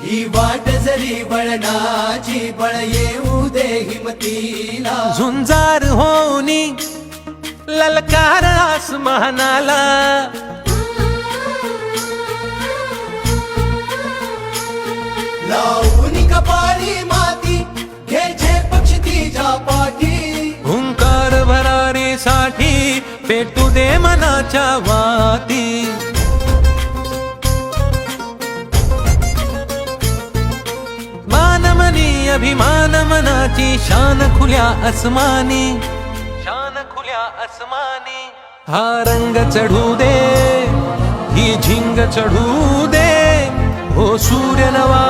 ही वाट जरी बळणाची बळ येऊ दे हिमतीला झुंजार होनी ललकार आसमानाला लावून कपाळी माती घ्यायचे पक्षी तिच्या पाठी हुंकार भरारीसाठी पेटू दे मनाच्या वाती मानमनी अभिमान मनाची शान खुल्या आसमानी शान खुल्या आसमानी हा रंग चढू दे ही झिंग चढू दे हो सूर्य नवा